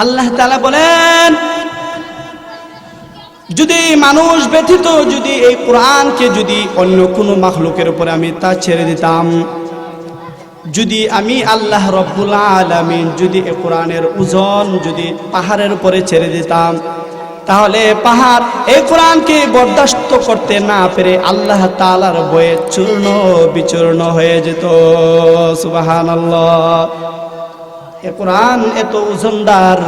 আল্লাহ তাআলা বলেন, যদি মানুষ ব্যতীত যদি এই কোরআনকে যদি অন্য কোনো মাখলুকের উপরে আমি তা ছেড়ে দিতাম, যদি আমি আল্লাহ রব্বুল আলামিন যদি এই কোরআনের ওজন যদি পাহাড়ের উপরে ছেড়ে দিতাম, তাহলে পাহাড় এই কোরআনকে বরদাস্ত করতে না পেরে আল্লাহ তাআলার ভয়ে চূর্ণ বিচূর্ণ হয়ে যেত। সুবহানাল্লাহ। এই কোরআন এত ওজনদার,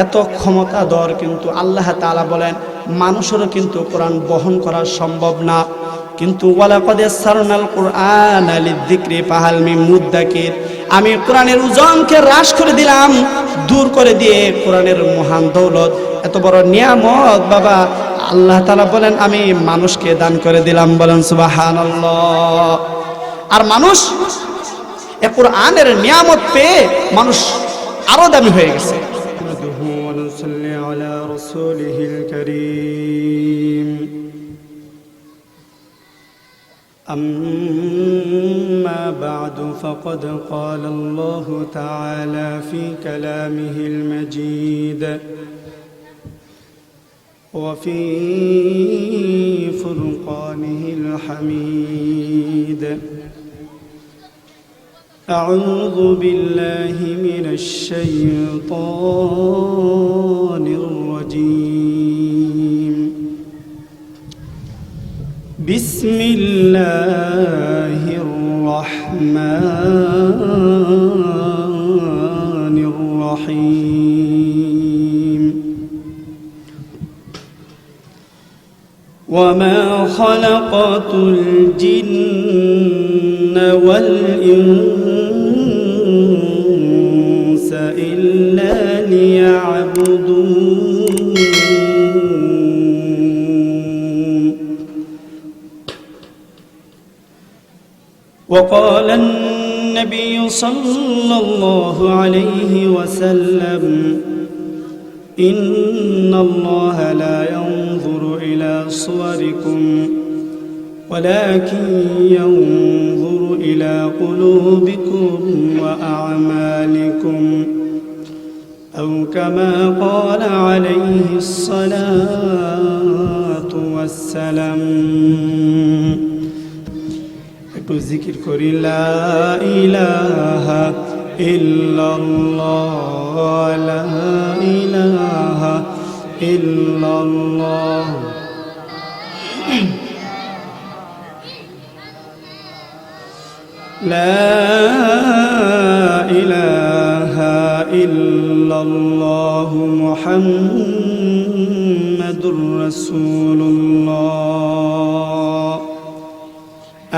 এত ক্ষমতাধর, কিন্তু আল্লাহ তাআলা বলেন মানুষেরও কিন্তু কোরআন বহন করা সম্ভব না। কিন্তু ওয়ালাকাদ ইয়াসসারনাল কুরআনা লিযিকরি ফাহাল মিন মুদ্দাকির, আমি কোরআনের ওজনকে হ্রাস করে দিলাম, দূর করে দিয়ে কোরআনের মহান দৌলত, এত বড় নিয়ামত বাবা আল্লাহ তাআলা বলেন আমি মানুষকে দান করে দিলাম। বলেন সুবহানাল্লাহ। আর মানুষ এই কোরআনের নিয়ামত পেয়ে মানুষ আরো দামি হয়ে গেছে। ونصلي على رسوله الكريم. أما بعد فقد قال الله تعالى في كلامه المجيد وفي فرقانه الحميد: أعوذ بالله من الشيطان الرجيم. بسم الله الرحمن الرحيم. وما خلقت الجن والإنس إلا ليعبدون. وقال النبي صلى الله عليه وسلم: إن الله لا ينظر إلى صوركم ولكن ينظر إلى قلوبكم وأعمالكم، أو كما قال عليه الصلاة والسلام. একটু জিকির করি, লা ইলাহা ইল্লাল্লাহ, লা ইলাহা ইল্লাল্লাহ। لا إله إلا الله محمد رسول الله.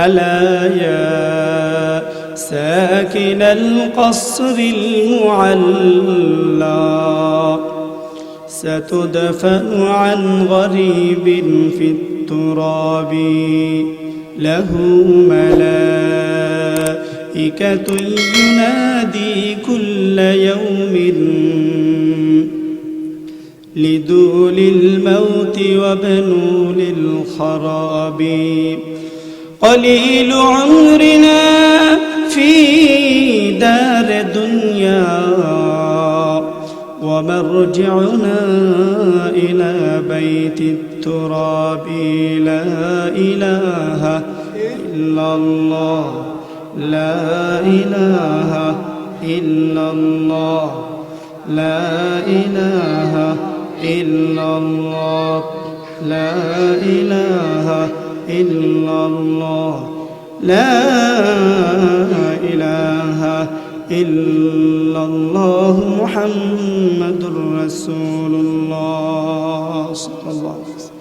ألا يا ساكن القصر المعلى، ستدفن عن غريب في التراب، له ملائكة ينادي كل يوم لدول الموت وبنول الخراب. قليل عمرنا في دار دنيا ومرجعنا إلى بيت التراب. لا إله إلا الله، لا إله إلا الله، لا إله إلا الله، لا إله إلا الله، لا إله إلا الله محمد رسول الله صلى الله عليه وسلم.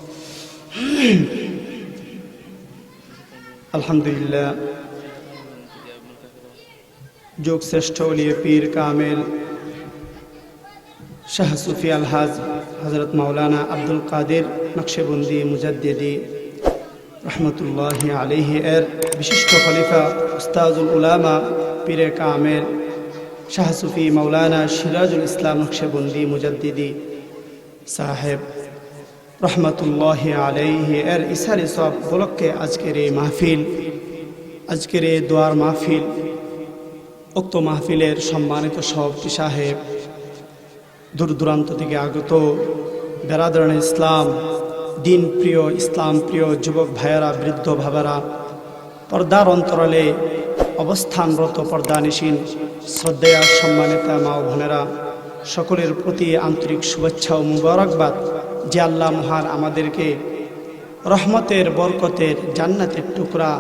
আলহামদুলিল্লাহ। যোগ শ্রেষ্ঠ ওলিয়ে পীর কামেল শাহ সুফি আলহাজ হযরত মাওলানা আব্দুল কাদের নকশবন্দি মুজাদ্দিদি রহমতুল্লাহি আলাইহি এর বিশিষ্ট খলিফা উস্তাজুল উলামা পীরে কামেল শাহ সুফি মাওলানা সিরাজুল ইসলাম নকশবন্দি মুজাদ্দিদি সাহেব রহমতুল্লাহি আলাইহি এর ইসারে সব উপলক্ষে আজকের এই মাহফিল, আজকের এই দোয়ার মাহফিল, উক্ত মাহফিলের সম্মানিত সভাপতি সাহেব দূর দূরান্ত থেকে আগত বেরাদরান ইসলাম, দিন প্রিয়, ইসলাম প্রিয় যুবক ভাইয়েরা, বৃদ্ধ ভাবেরা, পর্দার অন্তরালে অবস্থানরত পর্দানিসীন শ্রদ্ধেয় সম্মানিতা মা ও বোনেরা, সকলের প্রতি আন্তরিক শুভেচ্ছা ও মুবারকবাদ। যে আল্লাহ মহান আমাদেরকে রহমতের, বরকতের, জান্নাতের টুকরা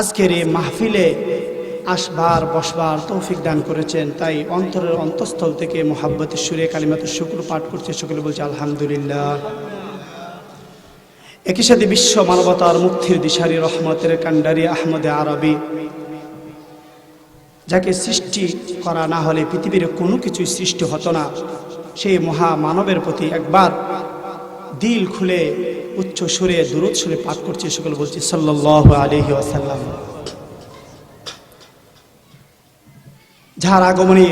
আজকের এই মাহফিলে আসবার বসবার তৌফিক দান করেছেন, তাই অন্তরের অন্তঃস্থল থেকে মোহাব্বতের সুরে কালিমাতুশ শুকর পাঠ করছে। সকলে বলছে আলহামদুলিল্লাহ। একই সাথে বিশ্ব মানবতার মুক্তির দিশারি, রহমতের কান্ডারি আহমদে আরবি, যাকে সৃষ্টি করা না হলে পৃথিবীর কোনো কিছুই সৃষ্টি হতো না, সেই মহা মানবের প্রতি একবার দিল খুলে উচ্চ সুরে দুরূদ সুরে পাঠ করছে। সকলে বলছি সাল্লাল্লাহু আলাইহি ওয়াসাল্লাম। যার আগমনে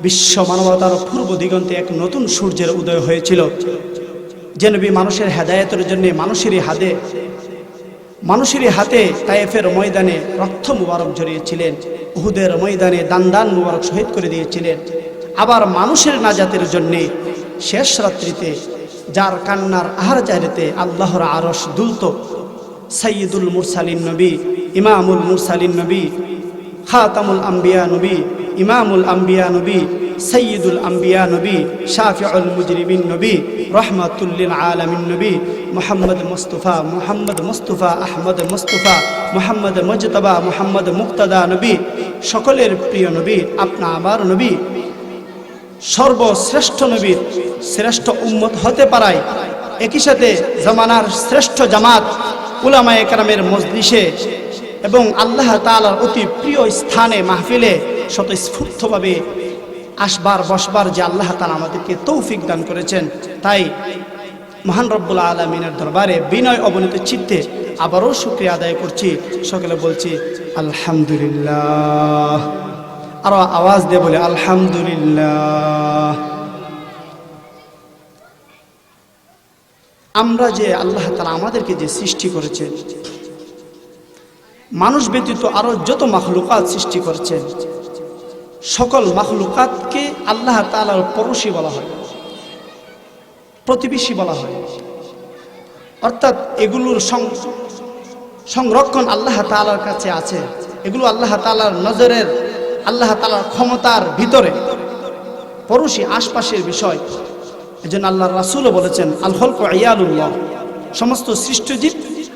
বিশ্ব মানবতার পূর্ব দিগন্তে এক নতুন সূর্যের উদয় হয়েছিল, যে নবী মানুষের হেদায়েতের জন্য মানুষেরই হাতে তায়েফের ময়দানে রক্ত মুবারক ঝরিয়েছিলেন, উহুদের ময়দানে দান মুবারক শহীদ করে দিয়েছিলেন। আবার মানুষের নাজাতের জন্য শেষ রাত্রিতে যার কান্নার আহার জারিতে আল্লাহর আরশ দুলত, সাইয়্যিদুল মুরসালিন নবী, ইমামুল মুরসালিন নবী, খাতামুল আম্বিয়া নবী, ইমামুল আম্বিয়া নবী, সাইয়্যিদুল আম্বিয়া নবী, শাফিউল মুজরিমিন নবী, রহমাতুল লিল আলামিন নবী, মুহাম্মদ মুস্তাফা, আহমদ মুস্তাফা, মুহাম্মদ মুজতবা, মুহাম্মদ মুক্তাদা নবী, সকলের প্রিয় নবী, আপনা আমার নবী, সর্বশ্রেষ্ঠ নবীর শ্রেষ্ঠ উম্মত হতে পারায় একই সাথে জামানার শ্রেষ্ঠ জামাত উলামায়ে কেরামের মজলিসে এবং আল্লাহ তাআলার অতি প্রিয় স্থানে মাহফিলে স্বতঃস্ফূর্তভাবে আসবার বসবার যে আল্লাহ তাআলা আমাদেরকে তৌফিক দান করেছেন, তাই মহান রব্বুল আলামিনের দরবারে বিনয় অবনীত চিত্তে আবারও শুকরিয়া আদায় করছি। সকলে বলছি আলহামদুলিল্লাহ। আরো আওয়াজ দিয়ে বলে আলহামদুলিল্লাহ। আমরা যে আল্লাহ তাআলা আমাদেরকে যে সৃষ্টি করেছেন, মানুষ ব্যতীত আরো যত মাখলুকাত সৃষ্টি করেছেন, সকল মাখলুকাতকে আল্লাহ তাআলার পড়োশী বলা হয়, প্রতিবেশী বলা হয়। অর্থাৎ এগুলোর সংরক্ষণ আল্লাহ তাআলার কাছে আছে, এগুলো আল্লাহ তাআলার নজরের, আল্লাহ তাআলার ক্ষমতার ভিতরে, পড়োশী আশপাশের বিষয়। এজন্য আল্লাহর রাসূলও বলেছেন আল খালকু ইয়ালুল্লাহ, সমস্ত সৃষ্টজীব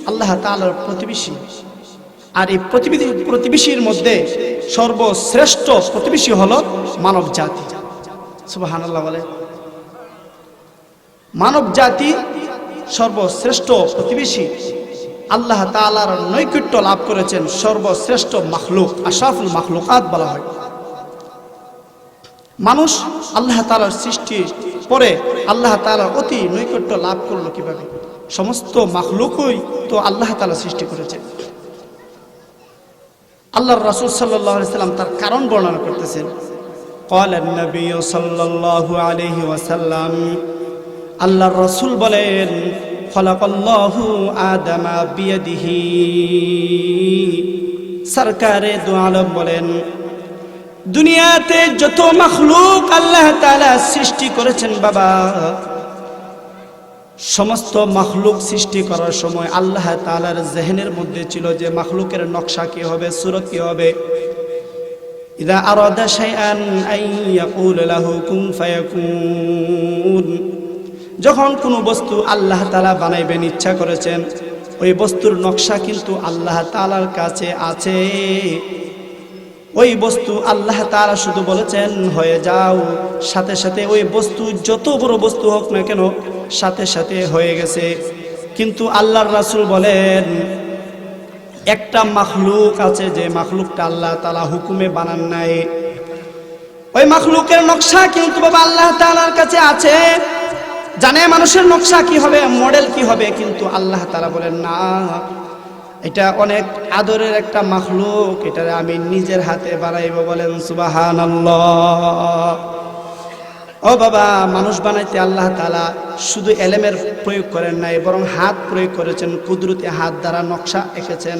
আল্লাহ তাআলার প্রতিবেশী। আর এই প্রতিবেশীর মধ্যে সর্বশ্রেষ্ঠ প্রতিবেশী হলো মানব জাতি। সুবহানাল্লাহ বলে। মানব জাতি সর্বশ্রেষ্ঠ প্রতিবেশী। আল্লাহ তাআলার নৈকট্য লাভ করেছেন সর্বশ্রেষ্ঠ মাখলুক, আশরাফুল মাখলুকাত বলা হয়। মানুষ আল্লাহ তাআলার সৃষ্টি পরে আল্লাহ তাআলার অতি নৈকট্য লাভ করলো কিভাবে? সমস্ত মাখলুকই তো আল্লাহ তাআলা সৃষ্টি করেছেন। আল্লাহর রাসূল সাল্লাল্লাহু আলাইহি ওয়াসাল্লাম তার কারণ বর্ণনা করতেছেন। ক্বালা নবী সাল্লাল্লাহু আলাইহি ওয়াসাল্লাম, আল্লাহর রাসূল বলেন, খলাকাল্লাহু আদামা বিয়াদিহি। সরকারে দু আলম বলেন, দুনিয়াতে যত মাখলুক আল্লাহ তাআলা সৃষ্টি করেছেন বাবা, সমস্ত মাখলুক সৃষ্টি করার সময় আল্লাহ তাআলার জেহেনের মধ্যে ছিল যে মাখলুকের নকশা কি হবে, সূরত কি হবে। ইযা আরাদা শাইআন আন ইয়াকুল লাহু কুন ফায়াকুন। যখন কোনো বস্তু আল্লাহ তাআলা বানাইবেন ইচ্ছা করেছেন, ওই বস্তুর নকশা কিন্তু আল্লাহ তাআলার কাছে আছে। ওই বস্তু আল্লাহ তাআলা শুধু বলেছেন হয়ে যাও, সাথে সাথে ওই বস্তু যত বড় বস্তু হোক না কেন সাথে সাথে হয়ে গেছে। কিন্তু আল্লাহর রাসূল বলেন, একটা মাখলুক আছে যে মাখলুকটা আল্লাহ তাআলা হুকুমে বানান নাই। ওই মাখলুকের নকশা কিন্তু বাবা আল্লাহ তাআলার কাছে আছে। জানে মানুষের নকশা কি হবে, মডেল কি হবে, কিন্তু আল্লাহ তাআলা বলেন না, এটা অনেক আদরের একটা মাখলুক, এটা আমি নিজের হাতে বানাইব। বলেন সুবহানাল্লাহ। ও বাবা, মানুষ বানাইতে আল্লাহ তাআলা শুধু এলেমের প্রয়োগ করেন নাই, বরং হাত প্রয়োগ করেছেন, কুদরতি হাত দ্বারা নকশা এঁকেছেন।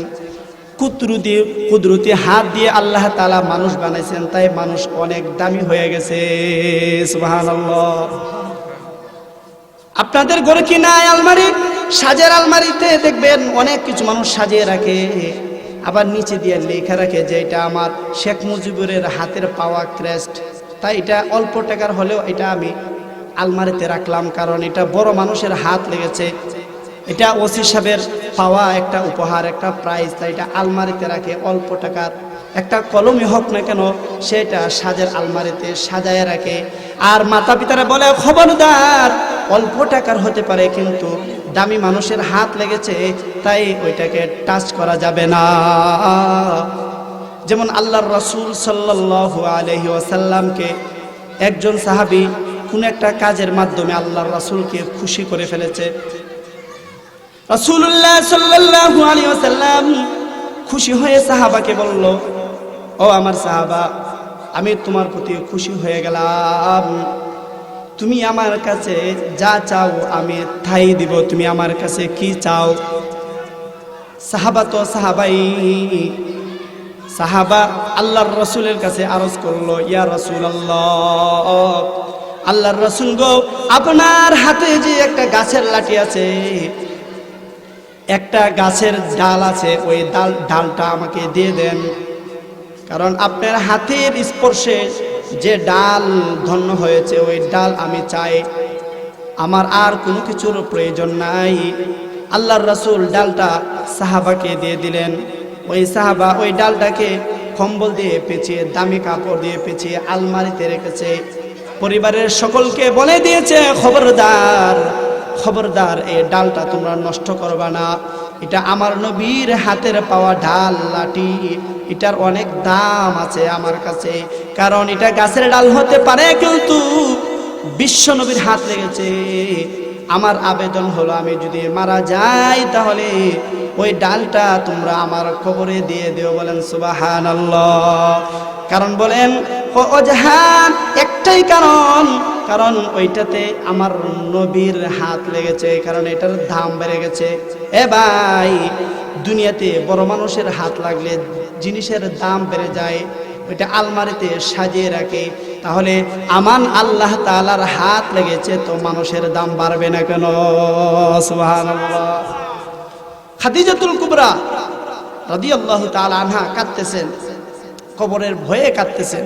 কুদরতি হাত দিয়ে আল্লাহ তাআলা মানুষ বানাইছেন, তাই মানুষ অনেক দামি হয়ে গেছে। সুবহানাল্লাহ। আপনাদের ঘরে কি নাই আলমারি? সাজের আলমারিতে দেখবেন অনেক কিছু মানুষ সাজিয়ে রাখে, আবার নিচে দিয়ে লেখা রাখে যে এটা আমার শেখ মুজিবুরের হাতের পাওয়া ক্রেস্ট, তাই এটা অল্প টাকার হলেও এটা আমি আলমারিতে রাখলাম, কারণ এটা বড় মানুষের হাত লেগেছে, এটা ওসি সাহেবের পাওয়া একটা উপহার, একটা প্রাইজ, তাই এটা আলমারিতে রাখে। অল্প টাকার একটা কলমই হোক না কেন সেটা সাজের আলমারিতে সাজায় রাখে। আর মাতা পিতারা বলে খবরদার, অল্প টাকার হতে পারে কিন্তু দামি মানুষের হাত লেগেছে, তাই ওইটাকে টাচ করা যাবে না। যেমন আল্লাহর রাসূল সাল্লাল্লাহু আলাইহি ওয়াসাল্লামকে একজন সাহাবী কোন একটা কাজের মাধ্যমে আল্লাহর রাসূলকে খুশি করে ফেলেছে। রাসূলুল্লাহ সাল্লাল্লাহু আলাইহি ওয়াসাল্লাম খুশি হয়ে সাহাবাকে বলল, ও আমার সাহাবা, আমি তোমার প্রতি খুশি হয়ে গেলাম, তুমি আমার কাছে যা চাও আমি তাই দিব, তুমি আমার কাছে কি চাও? সাহাবা তো সাহাবা আল্লাহর রাসূলের কাছে আরজ করলো, ইয়া রাসূলুল্লাহ, আল্লাহর রাসূল গো, আপনার হাতে যে একটা গাছের লাঠি আছে, একটা গাছের ডাল আছে, ওই ডালটা আমাকে দিয়ে দেন, কারণ আপনার হাতের স্পর্শে যে ডাল ধন্য হয়েছে ওই ডাল আমি চাই, আমার আর কোনো কিছুর প্রয়োজন নাই। আল্লাহর রাসূল ডালটা সাহাবাকে দিয়ে দিলেন। ওই সাহাবা ওই ডালটাকে কম্বল দিয়ে পেঁচিয়ে, দামি কাপড় দিয়ে পেঁচিয়ে আলমারিতে রেখেছে। পরিবারের সকলকে বলে দিয়েছে, খবরদার খবরদার, এই ডালটা তোমরা নষ্ট করবা না, এটা আমার নবীর হাতের পাওয়া ডাল লাঠি, এটার অনেক দাম আছে আমার কাছে, কারণ এটা গাছের ডাল হতে পারে কিন্তু বিশ্ব নবীর হাত লেগেছে। আমার আবেদন হলো, আমি যদি মারা যাই তাহলে ওই ডালটা তোমরা আমার কবরে দিয়ে দিও। বলেন সুবহানাল্লাহ। কারণ বলেন ওজাহান, একটাই কারণ ওইটাতে আমার নবীর হাত লেগেছে, কারণ এটার দাম বেড়ে গেছে। এ ভাই, দুনিয়াতে বড় মানুষের হাত লাগলে জিনিসের দাম বেড়ে যায়, ওইটা আলমারিতে সাজিয়ে রাখে, তাহলে আমান আল্লাহ তাআলার হাত লেগেছে তো মানুষের দাম বাড়বে না কেন? সুবহানাল্লাহ। খাদিজাতুল কুবরা রাদিয়াল্লাহু তাআলা আনহা কাঁদতেছেন, কবরের ভয়ে কাঁদতেছেন।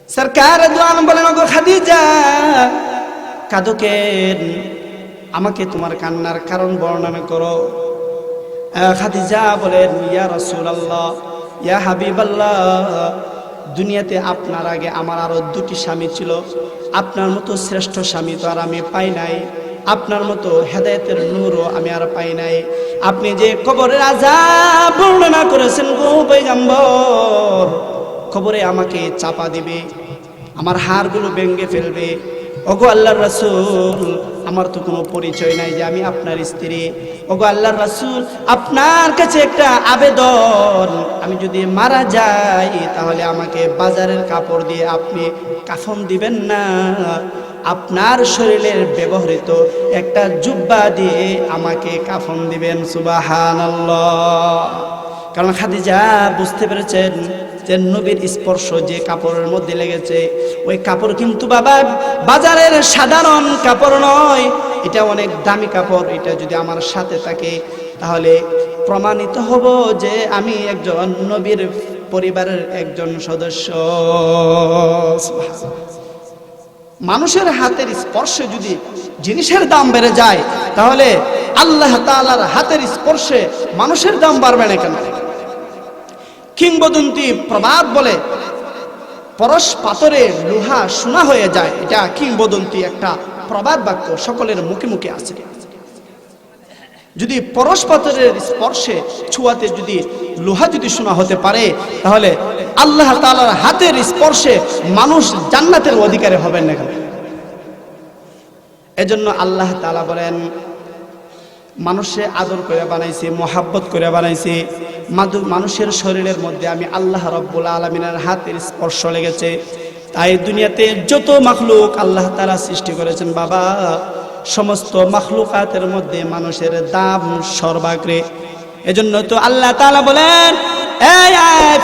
সরকার দু আলম বলেন, ওগো খাদিজা, কাঁদো কেন? আমাকে তোমার কান্নার কারণ বর্ণনা করো। খাদিজা বলেন, ইয়া রাসূলুল্লাহ, ইয়া হাবিবাল্লাহ, দুনিয়াতে আপনার আগে আমার আরো দুটি স্বামী ছিল, আপনার মতো শ্রেষ্ঠ স্বামী তো আর আমি পাই নাই, আপনার মতো হেদায়েতের নূরও আমি আর পাই নাই। আপনি যে কবরের আযাব বর্ণনা করেছেন গো পয়গম্বর, কবরে আমাকে চাপা দিবে, আমার হাড়গুলো ভেঙে ফেলবে। ওগো আল্লাহর রাসূল, আমার তো কোনো পরিচয় নাই যে আমি আপনার স্ত্রী। ওগো আল্লাহর রাসূল, আপনার কাছে একটা আবেদন, আমি যদি মারা যাই তাহলে আমাকে বাজারের কাপড় দিয়ে আপনি কাফন দিবেন না, আপনার শরীরের ব্যবহৃত একটা জুব্বা দিয়ে আমাকে কাফন দিবেন। সুবহানাল্লাহ। কারণ খাদিজা বুঝতে পেরেছেন যে নবীর স্পর্শ যে কাপড়ের মধ্যে লেগেছে, ওই কাপড় কিন্তু বাবা বাজারের সাধারণ কাপড় নয়, এটা অনেক দামি কাপড়। এটা যদি আমার সাথে থাকে তাহলে প্রমাণিত হব যে আমি একজন নবীর পরিবারের একজন সদস্য। মানুষের হাতের স্পর্শে যদি জিনিসের দাম বেড়ে যায়, তাহলে আল্লাহ তাআলার হাতের স্পর্শে মানুষের দাম বাড়বে না কেন? কিংবদন্তি প্রবাদ বলে, পরশ পাথরে লোহা সোনা হয়ে যায়। এটা কিংবদন্তি একটা প্রবাদ বাক্য, সকলের মুখে মুখে আছে। যদি পরশ পাথরের স্পর্শে ছোঁয়াতে যদি লোহা যদি সোনা হতে পারে, তাহলে আল্লাহ তাআলার হাতের স্পর্শে মানুষ জান্নাতের অধিকারী হবেন না কেন? এজন্য আল্লাহ তাআলা বলেন, মানুষে আদর করে বানাইছি, মোহাব্বত করে বানাইছি, মানুষের শরীরের মধ্যে আমি আল্লাহ রাব্বুল আলামিনের হাতের স্পর্শ লেগেছে। তাই দুনিয়াতে যত মাখলুক আল্লাহ তাআলা সৃষ্টি করেছেন বাবা, সমস্ত মাখলুকাতের মধ্যে মানুষের দাম সর্বাগ্রে। এজন্য তো আল্লাহ তাআলা বলেন, এই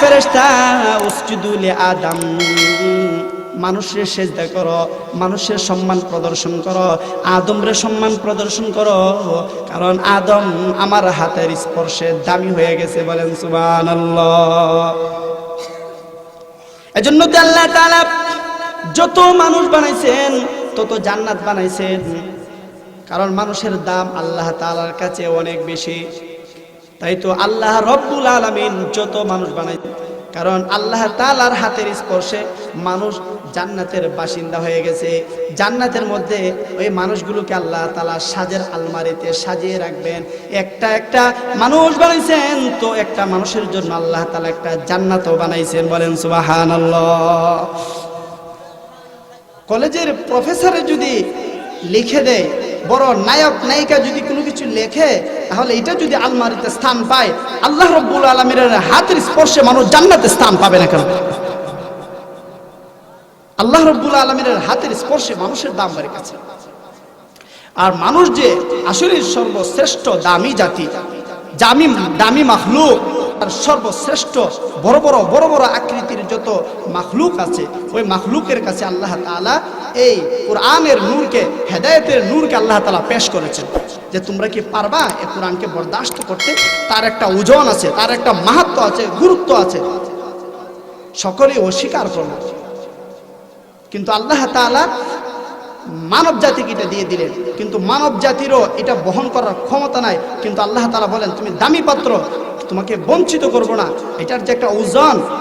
ফেরেশতা উসজুদু লি আদম, মানুষের সেজদা করো, মানুষের সম্মান প্রদর্শন করো, আদমের সম্মান প্রদর্শন করো, কারণ আদম আমার হাতের স্পর্শে দামি হয়ে গেছে। বলেন সুবহানাল্লাহ। এজন্য তো আল্লাহ তাআলা যত মানুষ বানাইছেন তত জান্নাত বানাইছেন, কারণ মানুষের দাম আল্লাহ তাআলার কাছে অনেক বেশি। তাই তো আল্লাহ রব্বুল আলামিন যত মানুষ বানাইছেন, কারণ আল্লাহ তাআলার হাতের স্পর্শে মানুষ জান্নাতের বাসিন্দা হয়ে গেছে। জান্নাতের মধ্যে ওই মানুষগুলোকে আল্লাহ তাআলা সাজের আলমারিতে সাজিয়ে রাখবেন। একটা একটা মানুষ বানাইছেন, তো একটা মানুষের জন্য আল্লাহ তাআলা একটা জান্নাতও বানাইছেন। বলেন সুবহানাল্লাহ। কলেজের প্রফেসরে যদি লিখে দেয়, বড় নায়ক নায়িকা যদি কোনো কিছু লেখে, তাহলে এটা যদি আলমারিতে স্থান পায়, আল্লাহ রাব্বুল আলামিনের হাতের স্পর্শে মানুষ জান্নাতে স্থান পাবে না কেন? আল্লাহ রাব্বুল আলামিনের হাতের স্পর্শে মানুষের দাম বেড়ে গেছে। আর মানুষ যে আসলে সর্বশ্রেষ্ঠ দামি জাতি, দামি মাখলুক, আর সর্বশ্রেষ্ঠ বড় বড় আকৃতির যত মাখলুক আছে, ওই মাখলুকের কাছে আল্লাহ তাআলা এই কোরআনের নূরকে, হেদায়েতের নূরকে আল্লাহ তাআলা পেশ করেছেন, যে তোমরা কি পারবা এই কোরআনকে বরদাস্ত করতে? তার একটা ওজন আছে, তার একটা মাহাত্ম্য আছে, গুরুত্ব আছে, সকলেই অস্বীকার করল। কিন্তু আল্লাহ তাআলা মানব জাতিকে এটা দিয়ে দিলেন, কিন্তু মানব জাতিরও এটা বহন করার ক্ষমতা নাই। কিন্তু আল্লাহ তাআলা বলেন, তুমি দামি পাত্র, তোমাকে বঞ্চিত করব না। এটার যে একটা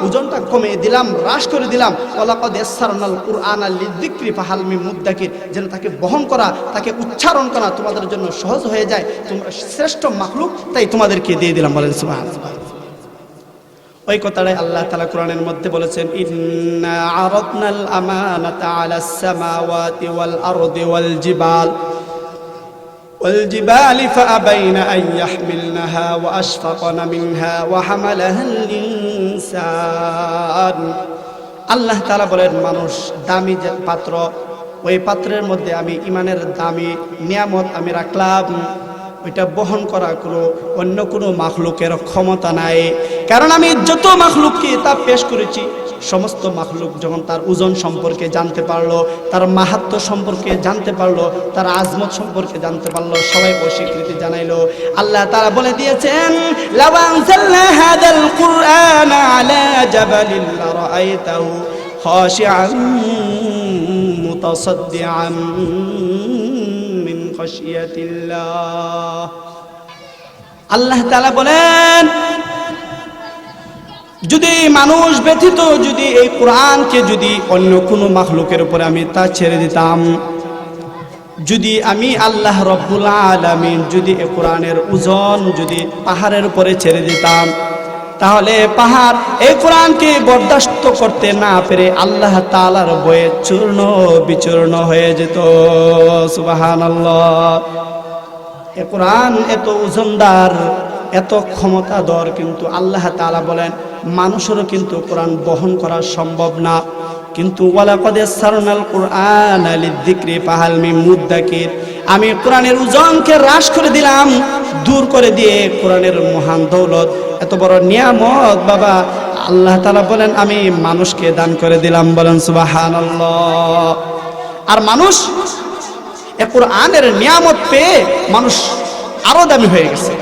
ওজনটা কমিয়ে দিলাম, হ্রাস করে দিলাম। ওয়ালাকাদ ইয়াসসারনাল কুরআনা লিযিকরি ফাহাল মিন মুদ্দাকির, যেন তাকে বহন করা, তাকে উচ্চারণ করা তোমাদের জন্য সহজ হয়ে যায়। তোমরা শ্রেষ্ঠ মাখলুক, তাই তোমাদেরকে দিয়ে দিলাম। বলেন সুবহানাল্লাহ। ওই কথাটাই আল্লাহ তাআলা কোরআনের মধ্যে বলেছেন, ইন্না আরাদনাল আমানাতা আলাস সামাওয়াতি ওয়াল আরদি ওয়াল জিবালি ফাআবাইনা আন ইয়াহমিলনাহা ওয়া আশফাকনা মিনহা ওয়া হামালাহাল ইনসান। আল্লাহ তাআলা বলেন, মানুষ দামি যে পাত্র, ওই পাত্রের মধ্যে আমি ঈমানের দামি নিয়ামত আমি রাখলাম, ওইটা বহন করা অন্য কোনো মাখলুকের ক্ষমতা নাই। কারণ আমি যত মাখলুককে তা পেশ করেছি, সমস্ত মাখলুক যখন তার ওজন সম্পর্কে জানতে পারলো, তার মাহাত্ম্য সম্পর্কে জানতে পারলো, তার আজমত সম্পর্কে জানতে পারলো, সবাই অস্বীকৃতি জানাইলো। আল্লাহ তাআলা বলে দিয়েছেন, লাউ আনজালনা হাদাল কুরআনা আলা জাবালিন লারাআইতাহু খাশিআন মুতাসাদ্দিআন মিন খাশিয়াতিল্লাহ। আল্লাহ তাআলা বলেন, যদি মানুষ ব্যতীত যদি এই কোরআনকে যদি অন্য কোনো মাখলুকের উপরে আমি তা ছেড়ে দিতাম, যদি আমি আল্লাহ রব্বুল আলামিন যদি এই কোরআনের ওজন যদি পাহাড়ের উপরে ছেড়ে দিতাম, তাহলে পাহাড় এই কোরআনকে বরদাস্ত করতে না পেরে আল্লাহ তাআলার ভয়ে চূর্ণ বিচূর্ণ হয়ে যেত। সুবহানাল্লাহ। এই কোরআন এত ওজনদার, এত ক্ষমতাধর, কিন্তু আল্লাহ তাআলা বলেন মানুষেরও কিন্তু কোরআন বহন করা সম্ভব না। কিন্তু ওয়ালাকাদ ইয়াসসারনাল কুরআনা লিযিকরি ফাহাল মিন মুদ্দাকির, আমি কোরআনের ওজনকে হ্রাস করে দিলাম, দূর করে দিয়ে কোরআনের মহান দৌলত, এত বড় নিয়ামত বাবা আল্লাহ তাআলা বলেন আমি মানুষকে দান করে দিলাম। বলেন সুবহানাল্লাহ। আর মানুষ এই কোরআনের নিয়ামত পেয়ে মানুষ আরো দামি হয়ে গেছে।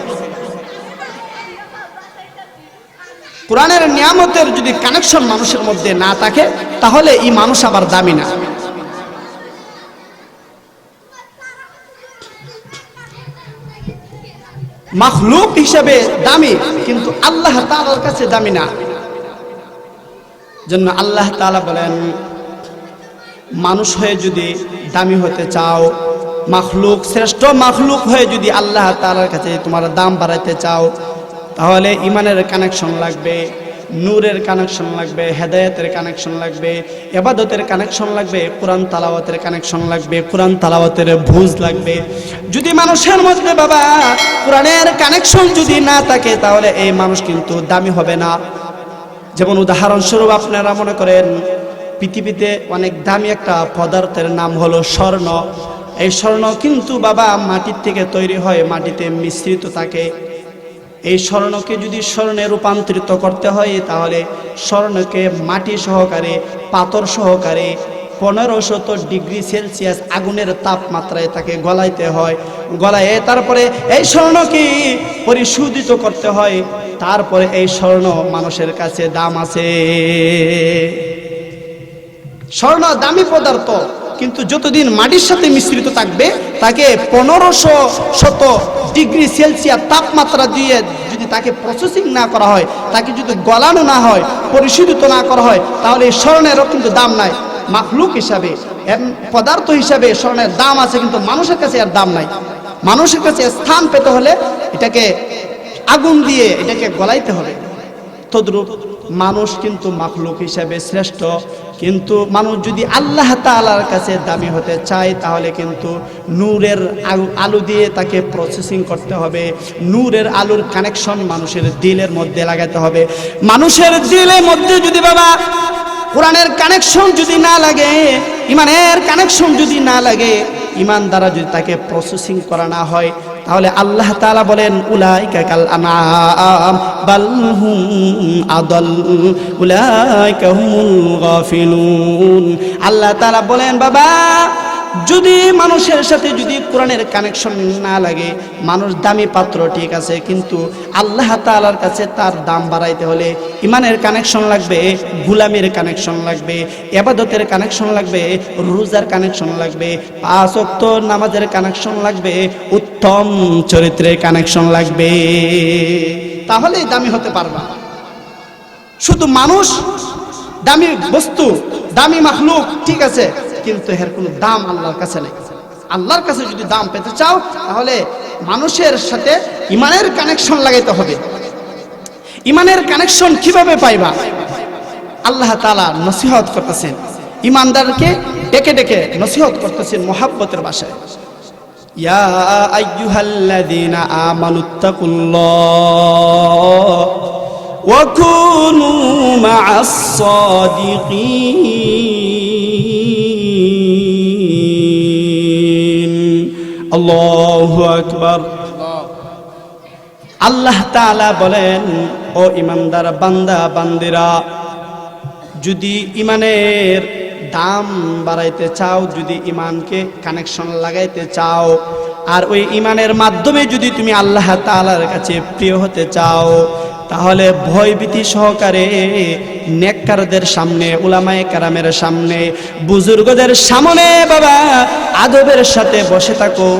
কোরআনের নিয়ামতের যদি কানেকশন মানুষের মধ্যে না থাকে, তাহলে এই মানুষ আবার দামি না। মাখলুক হিসাবে দামি, কিন্তু আল্লাহ তাআলার কাছে দামি না। জন্য আল্লাহ তাআলা বলেন, মানুষ হয়ে যদি দামি হতে চাও, মাখলুক শ্রেষ্ঠ মাখলুক হয়ে যদি আল্লাহ তাআলার কাছে তোমার দাম বাড়াইতে চাও, তাহলে ইমানের কানেকশন লাগবে, নূরের কানেকশন লাগবে, হেদায়েতের কানেকশন লাগবে, ইবাদতের কানেকশন লাগবে, কোরআন তালাওয়াতের কানেকশন লাগবে, কোরআন তালাওয়াতের বুঝ লাগবে। যদি মানুষের মধ্যে বাবা কোরআনের কানেকশন যদি না থাকে, তাহলে এই মানুষ কিন্তু দামি হবে না। যেমন উদাহরণস্বরূপ আপনারা মনে করেন পৃথিবীতে অনেক দামি একটা পদার্থের নাম হলো স্বর্ণ। এই স্বর্ণ কিন্তু বাবা মাটির থেকে তৈরি হয়, মাটিতে মিশ্রিত থাকে। এই স্বর্ণকে যদি স্বর্ণে রূপান্তরিত করতে হয় তাহলে স্বর্ণকে মাটি সহকারে পাথর সহকারে 1500 ডিগ্রি সেলসিয়াস আগুনের তাপমাত্রায় তাকে গলাইতে হয়, গলায় তারপরে এই স্বর্ণকে পরিশোধিত করতে হয়। তারপরে এই স্বর্ণ মানুষের কাছে দাম আছে। স্বর্ণ দামি পদার্থ, কিন্তু যতদিন মাটির সাথে মিশ্রিত থাকবে তাকে 1500 ডিগ্রি সেলসিয়াস তাপমাত্রা দিয়ে যদি তাকে প্রসেসিং না করা হয়, তাকে যদি গলানো না হয়, পরিশোধিত না করা হয়, তাহলে এই স্বর্ণেরও কিন্তু দাম নাই। মাখলুক হিসাবে, পদার্থ হিসাবে স্বর্ণের দাম আছে, কিন্তু মানুষের কাছে এর দাম নাই। মানুষের কাছে স্থান পেতে হলে এটাকে আগুন দিয়ে এটাকে গলাইতে হবে। তদ্রূপ মানুষ কিন্তু মাখলুক হিসাবে শ্রেষ্ঠ, কিন্তু মানুষ যদি আল্লাহ তাআলার কাছে দামি হতে চায় তাহলে কিন্তু নূরের আলো দিয়ে তাকে প্রসেসিং করতে হবে। নূরের আলোর কানেকশন মানুষের দিলের মধ্যে লাগাতে হবে। মানুষের দিলের মধ্যে যদি বাবা কোরআনের কানেকশন যদি না লাগে, ইমানের কানেকশন যদি না লাগে, ইমান দ্বারা যদি তাকে প্রসেসিং করা না হয়, তাহলে আল্লাহ তাআলা বলেন উলাইকা কাল আনআম বাল হুম আদাল উলাইকা হুমুল গাফিলুন। আল্লাহ তাআলা বলেন বাবা, যদি মানুষের সাথে যদি কোরআনের কানেকশন না লাগে, মানুষ দামি পাত্র ঠিক আছে, কিন্তু আল্লাহ তাআলার কাছে তার দাম বাড়াইতে হলে ইমানের কানেকশন লাগবে, গুলামের কানেকশন লাগবে, ইবাদতের কানেকশন লাগবে, রোজার কানেকশন লাগবে, 5 ওয়াক্ত নামাজের কানেকশন লাগবে, উত্তম চরিত্রের কানেকশন লাগবে, তাহলেই দামি হতে পারবা। শুধু মানুষ দামি বস্তু, দামি মাখলুক ঠিক আছে, কিন্তু এর কোনো দাম আল্লাহর কাছে নেই। আল্লাহর কাছে যদি দাম পেতে চাও তাহলে মানুষের সাথে ইমানের কানেকশন লাগাইতে হবে। ইমানের কানেকশন কিভাবে পাইবা? আল্লাহ তাআলা নসিহত করতেছেন, ইমানদারকে ডেকে ডেকে নসিহত করতেছেন মুহাব্বতের ভাষায়। ইয়া আইয়ুহাল্লাযীনা আমানুত্তাকুল্লাহ ওয়া কুনু মা'আস সাদিকিন। আল্লাহু আকবার। আল্লাহ তাআলা বলেন, ও ইমানদার বান্দা বান্দিরা, যদি ইমানের দাম বাড়াইতে চাও, যদি ইমানকে কানেকশন লাগাইতে চাও, আর ওই ইমানের মাধ্যমে যদি তুমি আল্লাহ তাআলার কাছে প্রিয় হতে চাও, তাহলে ভয়ভীতি সহকারে নেককারদের সামনে, উলামায়ে কেরামের সামনে, বুজুর্গদের সামনে বাবা আদবের সাথে বসে থাকো।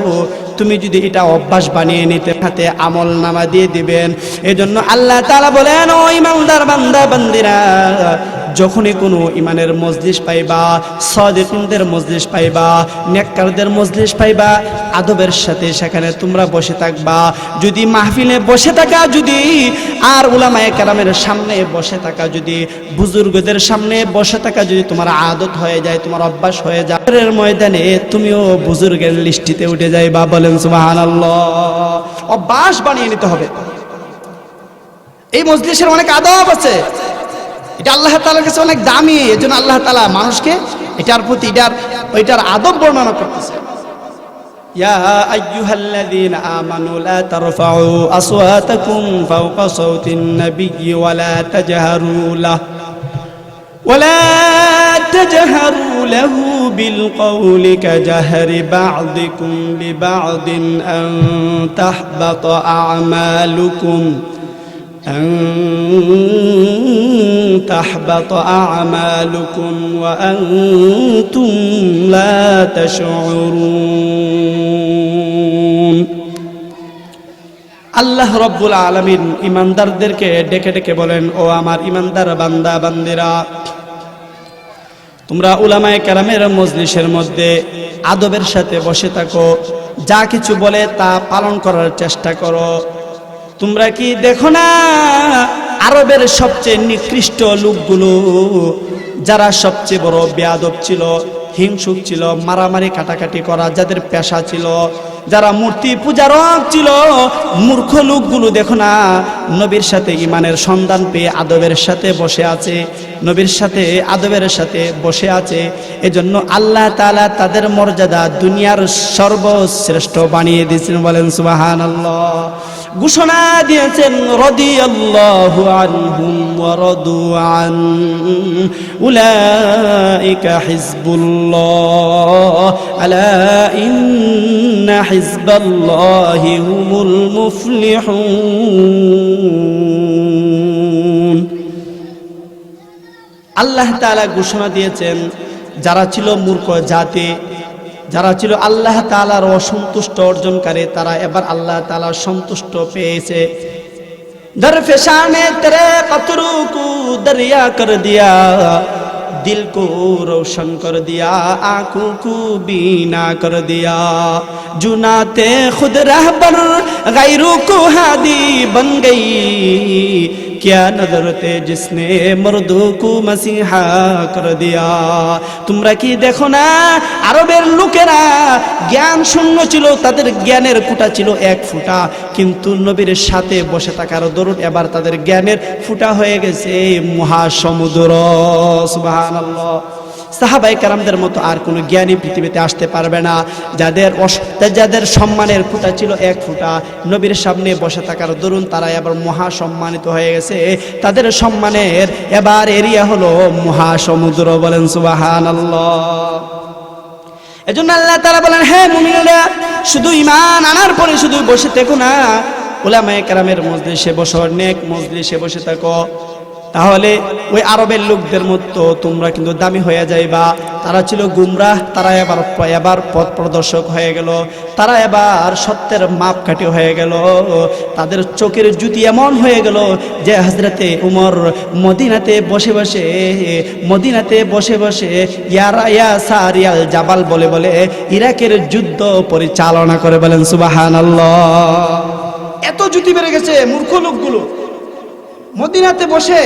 তুমি যদি এটা অভ্যাস বানিয়ে নিতে হাতে আমল নামা দিয়ে দিবেন। এজন্য আল্লাহ তাআলা বলেন, ও ইমানদার বান্দা বান্দিরা, যখনই কোনো ইমানের মজলিস পাইবা, সাদিকিনদের মজলিস পাইবা, নেককারদের মজলিস পাইবা, আদবের সাথে সেখানে তোমরা বসে থাকবা। যদি মাহফিলে বসে থাকা, যদি আর উলামায়ে কেরামের সামনে বসে থাকা, যদি বুজুর্গদের সামনে বসে থাকা যদি তোমার আদত হয়ে যায়, তোমার অভ্যাস হয়ে যায়, এর ময়দানে তুমিও বুজুর্গের লিস্টিতে উঠে যাইবা। বলেন সুবহানাল্লাহ। অভ্যাস বানিয়ে নিতে হবে। এই মজলিসের অনেক আদব আছে, এটা আল্লাহ তাআলার কাছে অনেক দামি। এজন্য আল্লাহ তাআলা মানুষকে এটার প্রতি এটার আদব বর্ণনা করতেছে। ইয়া আইয়ুহাল্লাযীনা আমানু লা তারফাউ আসওয়াতাকুম ফাওকা সাওতিন নাবিয়্যি ওয়া লা তাজহারু লাহু বিল কওলি কাজাহরি বা'দিকুম লিবা'দিন আন তাহবাতা আ'মালুকুম وأنتم لا تشعرون। আল্লাহ রব্বুল আলামিন ইমানদারদেরকে ডেকে ডেকে বলেন, ও আমার ইমানদার বান্দা বান্দিরা, তোমরা উলামায়ে কেরামের মজলিসের মধ্যে আদবের সাথে বসে থাকো, যা কিছু বলে তা পালন করার চেষ্টা করো। তোমরা কি দেখো না আরবের সবচেয়ে নিকৃষ্ট লোকগুলো, যারা সবচেয়ে বড় বেয়াদব ছিল, হিংসুক ছিল, মারামারি কাটাকাটি করা যাদের পেশা ছিল, যারা মূর্তি পূজারক ছিল, মূর্খ লোকগুলো দেখো না নবীর সাথে ইমানের সন্ধান পেয়ে আদবের সাথে বসে আছে, নবীর সাথে আদবের সাথে বসে আছে। এজন্য আল্লাহ তাআলা তাদের মর্যাদা দুনিয়ার সর্বশ্রেষ্ঠ বানিয়ে দিয়েছেন। বলেন সুবহানাল্লাহ। ঘোষণা দিয়েছেন রাদিয়াল্লাহু আনহুম ওয়া রাদু আন উলাইকা হিজবুল্লাহ আলা ইন্না হিজবাল্লাহি হুমুল মুফলিহুন। আল্লাহ তাআলা ঘোষণা দিয়েছেন যারা ছিল মূর্খ জাতি, যারা ছিল আল্লাহ তাআলার অসন্তুষ্ট অর্জনকারী, তারা এবার আল্লাহ তাআলার সন্তুষ্ট পেয়েছে। दर फेशाने तेरे कतरू को दरिया कर दिया, दिल को रोशन कर दिया, आंखों को बीना कर दिया, जुनाते खुद रहबर गैरों को हादी बन गई, क्या नजर थे जिसने मर्दों को मसीहा कर दिया। তোমরা কি দেখো না আরবের লোকেরা জ্ঞান শূন্য ছিল, তাদের জ্ঞানের ফুটা ছিল এক ফুটা, কিন্তু নবীর সাথে বসে থাকার দরুন এবার তাদের জ্ঞানের ফুটা হয়ে গেছে মহাসমুদ্র। সুবহানাল্লাহ। সাহাবায়ে কেরামদের মতো আর কোনো জ্ঞানী পৃথিবীতে আসতে পারবে না, যাদের সম্মানের ফুটা ছিল এক ফুটা, নবীর সামনে বসে থাকার দরুন তারা এবার মহা সম্মানিত হয়ে গেছে। তাদের সম্মানের এবার এরিয়া হলো মহাসমুদ্র। বলেন সুবহানাল্লাহ। এজন্য আল্লাহ তাআলা বলেন, হে মুমিনরা, শুধু ঈমান আনার পরে শুধু বসে থেকো না, উলামায়ে কেরামের মজলিসে বসো, নেক মজলিসে বসে থাকো, তাহলে ওই আরবের লোকদের মতো তোমরা কিন্তু দামি হয়ে যাইবা। তারা ছিল গুমরাহ, তারা এবার পথ প্রদর্শক হয়ে গেল, তারা এবার সত্যের মাপকাঠি হয়ে গেল, তাদের চোখের জুতি এমন হয়ে গেল যে হযরতে উমর মদিনাতে বসে বসে ইয়া সারিয়াল জাবাল বলে বলে ইরাকের যুদ্ধ পরিচালনা করে। বলেন সুবহানাল্লাহ। এত জুতি বেড়ে গেছে, মূর্খ লোকগুলো মদিনাতে বসে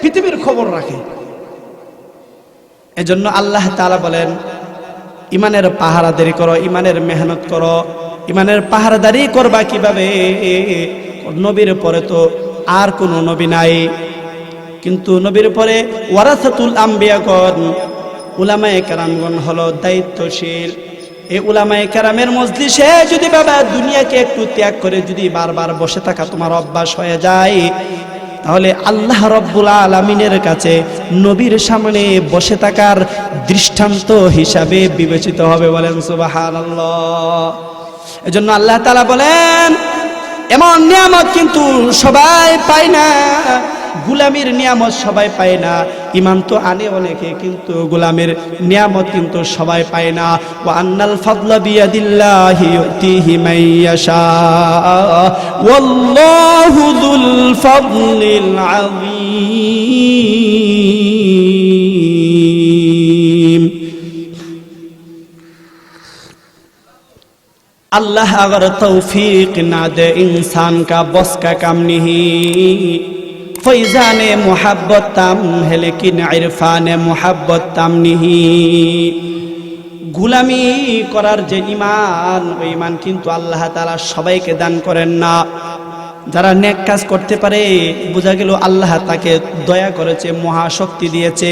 পৃথিবীর খবর রাখে। এজন্য আল্লাহ তাআলা বলেন, ইমানের পাহারাদারি করো, ইমানের মেহনত করো। ইমানের পাহারাদারি করবা কিভাবে? নবীর পরে তো আর কোনো নবী নাই, কিন্তু নবীর পরে ওয়ারাসাতুল আম্বিয়াগণ উলামায়ে কেরামগণ হলো দায়িত্বশীল। এই উলামায়ে কেরামের মজলিসে যদি বাবা দুনিয়াকে একটু ত্যাগ করে যদি বারবার বসে থাকা তোমার অভ্যাস হয়ে যায়, তাহলে আল্লাহ রব্বুল আলামিনের কাছে নবীর সামনে বসে থাকার দৃষ্টান্ত হিসাবে বিবেচিত হবে। বলেন সুবহানাল্লাহ। এজন্য আল্লাহ তাআলা বলেন, এমন নিয়ামত কিন্তু সবাই পায় না, গুলামির নিয়ামত সবাই পায় না। ঈমান তো আনে অনেকে, কিন্তু গুলামির নিয়ামত কিন্তু সবাই পায় না। ওয়া আন্নাল ফাদলা বিয়াদিল্লাহি ইউতিহি মান ইয়াশা ওয়াল্লাহু যুল ফাদলিল আযীম। अल्लाह अगर तौफीक ना दे इंसान का बस का काम नहीं, फैजाने मोहब्बत ताम है लेकिन इरफाने मोहब्बत ताम नहीं। गुलामी करार जे ईमान, ওই ঈমান কিন্তু আল্লাহ তাআলা সবাইকে দান করেন না। যারা নেক কাজ করতে পারে, বোঝা গেল আল্লাহ তাকে দয়া করেছে, মহাশক্তি দিয়েছে।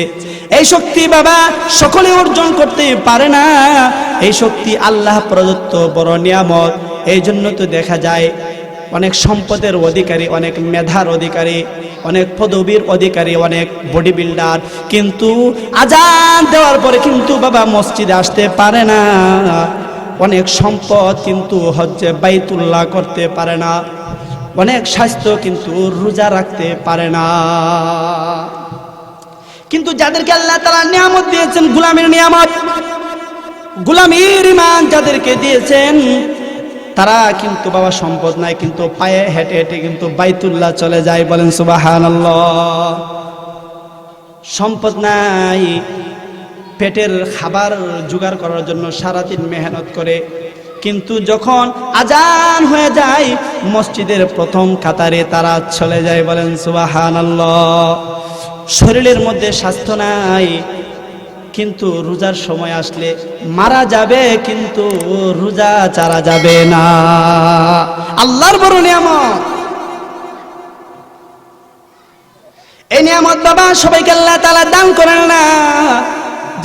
এই শক্তি বাবা সকলে অর্জন করতে পারে না, এই শক্তি আল্লাহ প্রদত্ত বড় নিয়ামত। এই জন্য তো দেখা যায় অনেক সম্পদের অধিকারী, অনেক মেধার অধিকারী, অনেক পদবীর অধিকারী, অনেক বডি বিল্ডার, কিন্তু আজান দেওয়ার পরে কিন্তু বাবা মসজিদে আসতে পারে না। অনেক সম্পদ কিন্তু হজ্জে বাইতুল্লাহ করতে পারে না, অনেক স্বাস্থ্য কিন্তু রোজা রাখতে পারে না। কিন্তু যাদেরকে আল্লাহ তাআলা নিয়ামত দিয়েছেন, গোলামের নিয়ামত, গোলামের ঈমান যাদেরকে দিয়েছেন, তারা কিন্তু বাবা সম্পদ নাই, কিন্তু পায়ে হেঁটে হেঁটে কিন্তু বাইতুল্লাহ চলে যায়। বলেন সুবহানাল্লাহ। সম্পদ নাই, পেটের খাবার জোগাড় করার জন্য সারাদিন মেহনত করে, কিন্তু যখন আজান হয়ে যায় মসজিদের প্রথম কাতারে তারা চলে যায়। বলেন সুবহানাল্লাহ। শরীরের মধ্যে স্বাস্থ্য নাই, কিন্তু রোজার সময় আসলে মারা যাবে, কিন্তু রোজা ছাড়া যাবে না। আল্লাহর বড় নিয়ামত। এই নিয়ামত বাবা সবাইকে আল্লাহ তাআলা দান করেন না।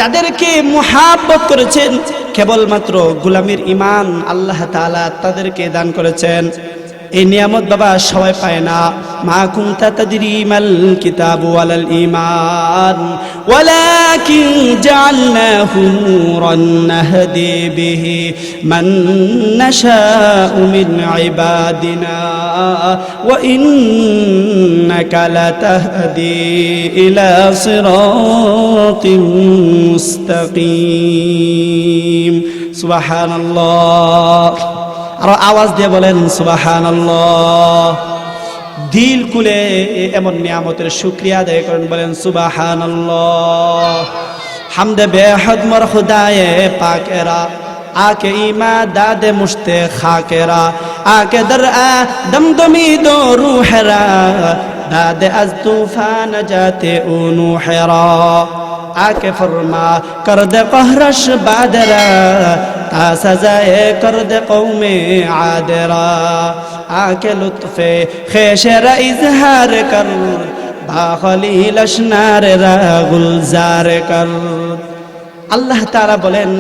যাদেরকে মুহাব্বত করেছেন, কেবলমাত্র গোলামির ঈমান আল্লাহ তাআলা তাদেরকে দান করেছেন। এই নিয়ামত বাবা সবাই পায় না। মা কুনতা তাদরি মাল কিতাবু ওয়ালাল ঈমান ওয়ালাকিন জাআলনাহু নূরান নাহদি বিহি মান নাশাউ মিন ইবাদিনা ওয়া ইন্নাকা লাতাহদি ইলা সিরাতিম মুস্তাকিম। সুবহানাল্লাহ। আর আওয়াজ দিয়ে বলেন সুবহানাল্লাহ। দিল খুলে এমন নিয়ামতের শুকরিয়া আদায় করেন, বলেন সুবহানাল্লাহ। হামদে বেহদ মোর খুদায়ে পাকেরা, आके ईमा दादे मुश्ते खाकेरा, आके दर आ दमदमी दो रूहरा, दादे अज तूफान जाते ऊनू हेरा, आके फरमा कर दे कहरश बादरा, ता सजाए कर दे कौमे आदरा, आके लुत्फे खेशरा इजहार कर, बाखलील अशनार रा गुलजार कर। আল্লাহ তাআলা বলেন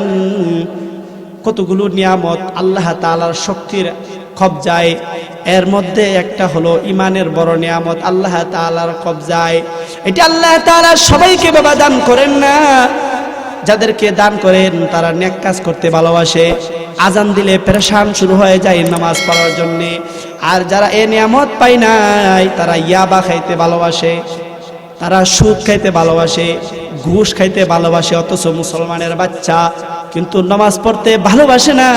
কতগুলো নিয়ামত আল্লাহ তাআলার শক্তির কবজায়। এর মধ্যে একটা হলো ইমানের বড় নিয়ামত আল্লাহ তাআলার কবজায়। এটা আল্লাহ তাআলা সবাইকে বাবা দান করেন না। যাদেরকে দান করেন তারা নেক কাজ করতে ভালোবাসে। আজান দিলে পেরেশান শুরু হয়ে যায় নামাজ পড়ার জন্য। আর যারা এই নিয়ামত পায় নাই তারা ইয়াবা খাইতে ভালোবাসে, তারা সুদ খাইতে ভালোবাসে, ঘুষ খাইতে ভালোবাসে। অথচ মুসলমানের বাচ্চা কিন্তু নামাজ পড়তে ভালোবাসে না।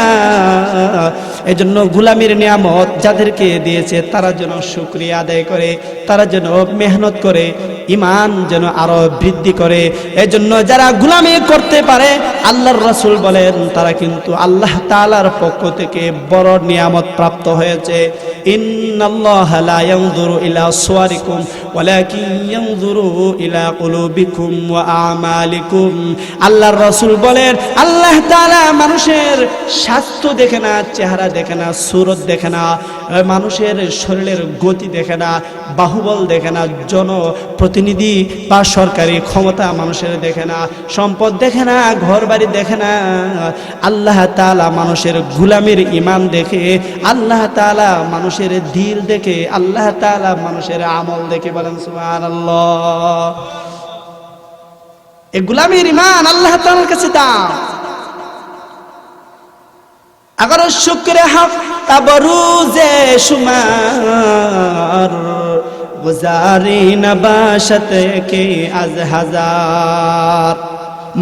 এজন্য গোলামির নিয়ামত যাদেরকে দিয়েছে তারা যেন শুকরিয়া আদায় করে, তারা যেন মেহনত করে, ঈমান যেন আরো বৃদ্ধি করে। এজন্য যারা গোলামি করতে পারে আল্লাহর রাসূল বলেন তারা কিন্তু আল্লাহ তাআলার পক্ষ থেকে বড় নিয়ামত প্রাপ্ত হয়েছে। ইন্নাল্লাহা লা ইয়ানজুরু ইলা সুওয়ারিকুম ওয়ালাকিন ইয়ানজুরু ইলা কুলুবিকুম ওয়া আমালিকুম। আল্লাহর রাসূল বলেন আল্লাহ তাআলা মানুষের স্বাস্থ্য দেখে না, চেহারা দেখে না, সুরত দেখে না, মানুষের শরীরের গতি দেখে না, বাহুবল দেখে না, জনপ্রতিনিধি বা সরকারি ক্ষমতা মানুষের দেখে না, সম্পদ দেখে না, ঘর বাড়ি দেখে না। আল্লাহ তাআলা মানুষের গোলামির ঈমান দেখে, আল্লাহ তাআলা মানুষের দিল দেখে, আল্লাহ তাআলা মানুষের আমল দেখে। বলেন সুবহানাল্লাহ। এই গোলামির ঈমান আল্লাহ তাআলার কাছে দাম। अगर शुक्र हफ्ता बरूज़े शुमार, गुजारी नबाशत के आज हजार।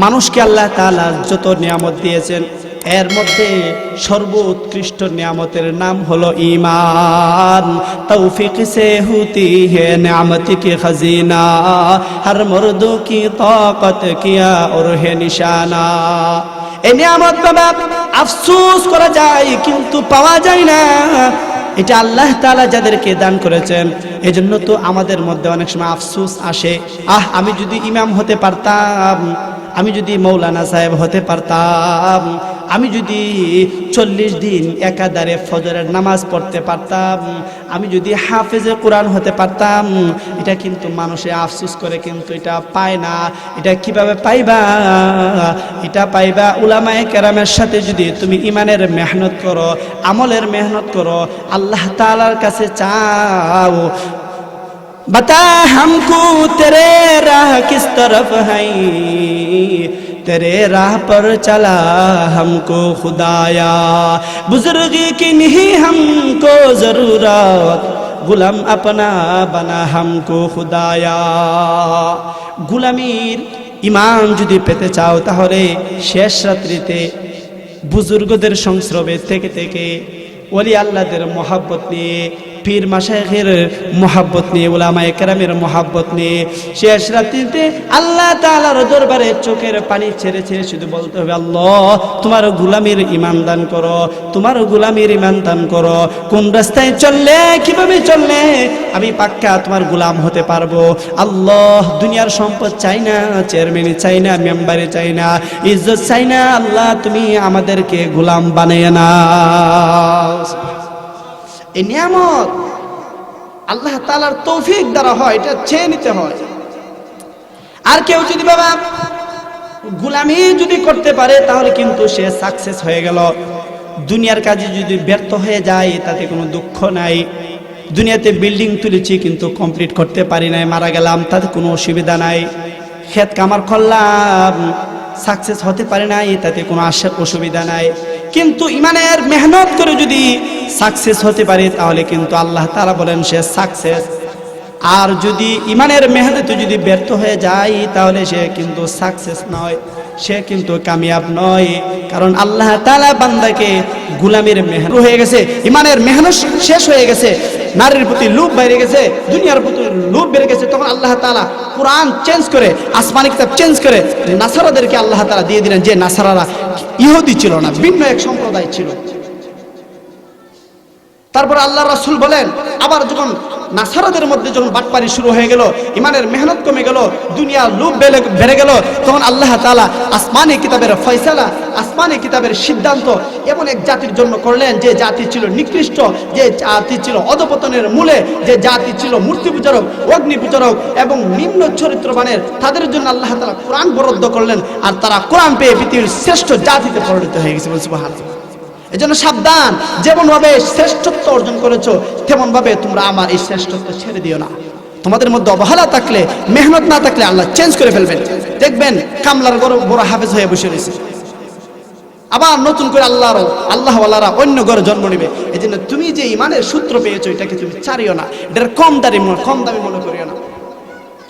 মানুষকে আল্লাহ তাআলা যত নিয়ামত দিয়েছেন এর মধ্যে সর্বোৎকৃষ্ট নিয়ামতের নাম হলো ঈমান। তৌফিক সে হুতি হে নিয়ামতি কি খজিনা, হর মর্দ কি তাকত কিয়া और है निशाना। এই নিয়ামত বাবা আফসোস করা যায় কিন্তু পাওয়া যায় না। এটা আল্লাহ তাআলা যাদেরকে দান করেছেন। এজন্য তো আমাদের মধ্যে অনেক সময় আফসোস আসে, আমি যদি ইমাম হতে পারতাম, আমি যদি মৌলানা সাহেব হতে পারতাম, আমি যদি 40 দিন একাধারে ফজরের নামাজ পড়তে পারতাম, আমি যদি হাফেজে কোরআন হতে পারতাম। এটা কিন্তু মানুষে আফসোস করে কিন্তু এটা পায় না। এটা কিভাবে পাইবা? এটা পাইবা উলামায়ে কেরামের সাথে যদি তুমি ইমানের মেহনত করো, আমলের মেহনত করো, আল্লাহ তাআলার কাছে চাও। बता हमको तेरे राह किस तरफ है, तेरे राह पर चला हमको खुदाया, बुजुर्गी की नहीं हमको जरूरत, गुलाम अपना बना हमको खुदाया। গুলামির ঈমান যদি পেতে চাও তাহলে শেষ রাত্রিতে বুজুর্গদের সংস্রবে থেকে থেকে ওলি আল্লাহদের মহব্বত নিয়ে পীর মাশায়েখের মোহাব্বত নিয়ে, উলামায়ে কেরামের মোহাব্বত নিয়ে শেষ রাত্রিতে আল্লাহ তাআলার দরবারে চোখের পানি ছেড়ে ছেড়ে শুধু বলতে হবে, আল্লাহ তোমার গোলামীর ঈমান দান করো, তোমার গোলামীর ঈমান দান করো। কোন রাস্তায় চললে, কিভাবে চললে আমি পাক্কা তোমার গোলাম হতে পারবো। আল্লাহ দুনিয়ার সম্পদ চাই না, চেয়ারম্যানই চাই না, মেম্বারে চাই না, ইজ্জত চাই না, আল্লাহ তুমি আমাদেরকে গোলাম বানিয়ে নাও। এই নিয়ামত আল্লাহ তাআলার তৌফিক দ্বারা হয়, এটা চেয়ে নিতে হয়। আর কেউ যদি বাবা গোলামি যদি করতে পারে তাহলে কিন্তু সে সাকসেস হয়ে গেল। দুনিয়ার কাজে যদি ব্যর্থ হয়ে যায় তাতে কোনো দুঃখ নাই। দুনিয়াতে বিল্ডিং তুলেছি কিন্তু কমপ্লিট করতে পারি নাই, মারা গেলাম, তাতে কোনো অসুবিধা নাই। ক্ষেত কামার করলাম, সাকসেস হতে পারে নাই, তাতে কোনো অসুবিধা নাই। কিন্তু ইমানের মেহনত করে যদি সাকসেস হতে পারে তাহলে কিন্তু আল্লাহ তাআলা বলেন সে সাকসেস। আর যদি ইমানের মেহনতে যদি ব্যর্থ হয়ে যায় তাহলে সে কিন্তু সাকসেস নয়, সে কিন্তু কামিয়াব নয়। কারণ আল্লাহ তাআলা বান্দাকে গোলামের মেহনত হয়ে গেছে, ইমানের মেহনত শেষ হয়ে গেছে, নারীর প্রতি লোভ বেড়ে গেছে, দুনিয়ার প্রতি লোভ বেড়ে গেছে, তখন আল্লাহ তাআলা কোরআন চেঞ্জ করে, আসমানি কিতাব চেঞ্জ করে নাসারাদেরকে আল্লাহ তাআলা দিয়ে দিলেন, যে নাসারারা ইহুদি ছিল না, ভিন্ন এক সম্প্রদায় ছিল। তারপর আল্লাহ রাসূল বলেন, আবার যখন নাসারাদের মধ্যে যখন বাটপারি শুরু হয়ে গেল, ইমানের মেহনত কমে গেল, দুনিয়ার লোভ বেড়ে গেল, তখন আল্লাহ তাআলা আসমানি কিতাবের ফয়সালা, আসমানি কিতাবের সিদ্ধান্ত এমন এক জাতির জন্য করলেন যে জাতি ছিল নিকৃষ্ট, যে জাতি ছিল অধপতনের মূলে, যে জাতি ছিল মূর্তি পূজারক, অগ্নি পূজারক এবং নিম্ন চরিত্রবানের, তাদের জন্য আল্লাহ তাআলা কোরআন বরাদ্দ করলেন। আর তারা কোরআন পেয়ে পৃথিবীর শ্রেষ্ঠ জাতিতে পরিণত হয়ে গেছে। সুবহানাল্লাহ। এজন্য সাবধান, যেমন ভাবে শ্রেষ্ঠত্ব অর্জন করেছো তেমন ভাবে তোমরা আমার এই শ্রেষ্ঠত্ব ছেড়ে দিও না। তোমাদের মধ্যে অবহেলা থাকলে, মেহনত না থাকলে আল্লাহ চেঞ্জ করে ফেলবেন। দেখবেন কামলার বড় হাফেজ হয়ে বসে রয়েছে, আবার নতুন করে আল্লাহওয়ালারা অন্য ঘরে জন্ম নেবে। এই জন্য তুমি যে ইমানের সূত্র পেয়েছো এটাকে তুমি ছাড়িও না, এটার কম দামি মনে করিও না।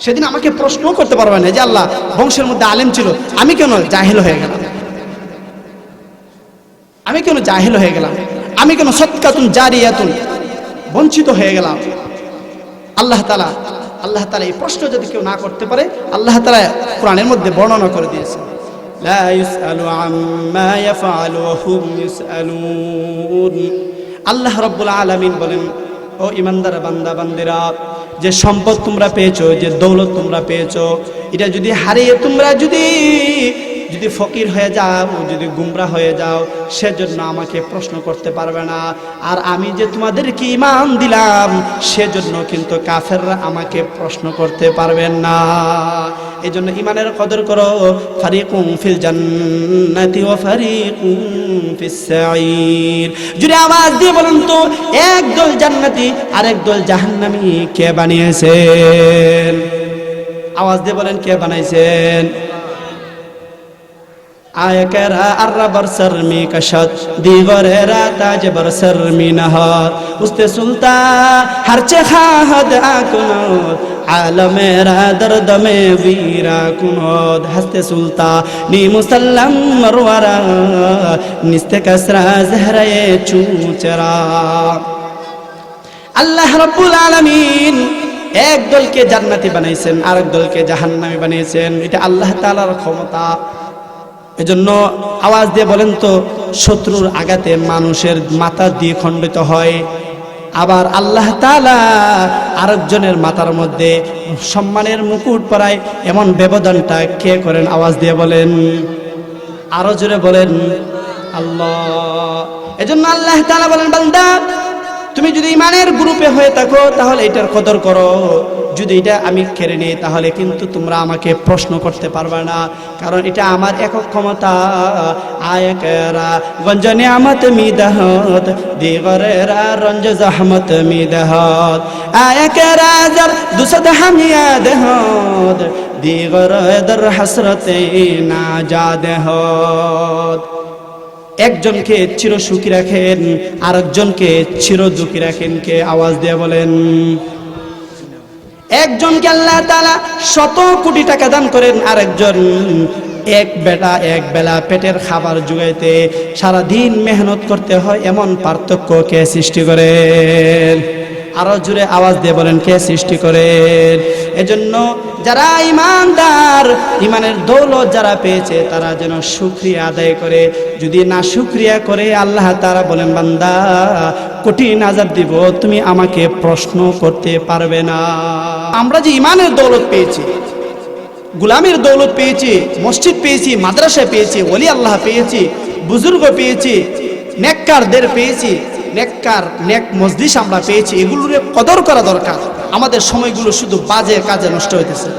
সেদিন আমাকে প্রশ্ন করতে পারবে না যে আল্লাহ বংশের মধ্যে আলেম ছিল, আমি কেন জাহেল হয়ে গেলাম, আমি কেন জাহিল হয়ে গেলাম, আমি কেন সদকাতুন জারিয়াতুন বঞ্চিত হয়ে গেলাম। আল্লাহ তাআলা এই প্রশ্ন যদি কেউ না করতে পারে, আল্লাহ তাআলা কোরআনের মধ্যে বর্ণনা করে দিয়েছে, লা ইউসআলু আম্মা ইয়াফআলু ওয়া হুম ইউসআলুন। আল্লাহ রাব্বুল আলামিন বলেন, ও ইমানদার বান্দা বান্দিরা, যে সম্পদ তোমরা পেয়েছো, যে দৌলত তোমরা পেয়েছো, এটা যদি হারিয়ে তোমরা যদি ফকির হয়ে যাও, যদি গুমরা হয়ে যাও, সেজন্য আমাকে প্রশ্ন করতে পারবে না। আর আমি যে তোমাদেরকে ঈমান দিলাম সেজন্য কিন্তু কাফেররা আমাকে প্রশ্ন করতে পারবেন না। এজন্য ঈমানের কদর করো। ফারিকুম ফিল জান্নাতি ওয়া ফারিকুম ফিস সাঈর। যদি আওয়াজ দিয়ে বলুন তো, একদল জান্নাতি আর একদল জাহান্নামী কে বানিয়েছেন? আওয়াজ দিয়ে বলেন, কে বানাইছেন? आयकरा अर्रा बरसर मी कशत दीगरे राताज बरसर मी नहर उस्ते सुल्ता हरचे खाहद आकुनोद आलमेरा दर्द में वीरा कुनोद हस्ते सुल्ता नी मुसल्लम मरवरा निस्ते कसरा जहरे चूचरा। अल्लाह रब्बुल आलमीन एक दल के জান্নাতি বানাইছেন, আরেক দলকে জাহান্নামী বানিয়েছেন। এটা আল্লাহ তাআলার ক্ষমতা। এজন্য আওয়াজ দিয়ে বলেন তো, শত্রুর আঘাতে মানুষের মাথা দিয়ে খণ্ডিত হয়, আবার আল্লাহ তাআলা আরেকজনের মাথার মধ্যে সম্মানের মুকুট পরায়, এমন ব্যবধানটা কে করেন? আওয়াজ দিয়ে বলেন, আরো জোরে বলেন, আল্লাহ। এজন্য আল্লাহ তাআলা বলেন, বান্দা তুমি যদি ইমানের গ্রুপে হয়ে থাকো তাহলে এটার কদর করো। যদি এটা আমি কেড়ে নিই তাহলে কিন্তু তোমরা আমাকে প্রশ্ন করতে পারবে না, কারণ এটা আমার একক ক্ষমতা। আয়কেরা গঞ্জ নিয়ামত মিদহত দিগরেরা রঞ্জ জহমত মিদহত আয়কেরা জর দুসদ হামিয়া দেহত দিগর দর হসরতে না যা দেহত। একজনকে চির সুখী রাখেন, আরেকজনকে চির দুঃখী রাখেন। কে? আওয়াজ দিয়ে বলেন। একজনকে আল্লাহ তাআলা 100 কোটি টাকা দান করেন, আরেকজন এক বেলা পেটের খাবার জোগাইতে সারা দিন মেহনত করতে হয়, এমন পার্থক্য কে সৃষ্টি করেন? আরো জোরে আওয়াজ দিয়ে বলেন কে সৃষ্টি করেন? এজন্য যারা ঈমানদার, ঈমানের দৌলত যারা পেয়েছে তারা যেন শুকরিয়া আদায় করে। যদি না শুকরিয়া করে আল্লাহ তাআলা বলেন বান্দা কঠিন আযাব দিব, তুমি আমাকে প্রশ্ন করতে পারবে না। আমরা যে ঈমানের দৌলত পেয়েছি, গোলামের দৌলত পেয়েছি, মসজিদ পেয়েছি, মাদ্রাসা পেয়েছি, ওলি আল্লাহ পেয়েছি, বুজুর্গ পেয়েছি, নেককারদের পেয়েছি, নেক মজলিস আমরা পেয়েছি, এগুলোর কদর করা দরকার। আমাদের সময়গুলো শুধু বাজে কাজে নষ্ট হইতেছে।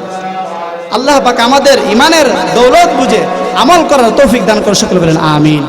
আল্লাহ পাক আমাদের ঈমানের দৌলত বুঝে আমল করার তৌফিক দান করে, সকলে বলেন আমিন।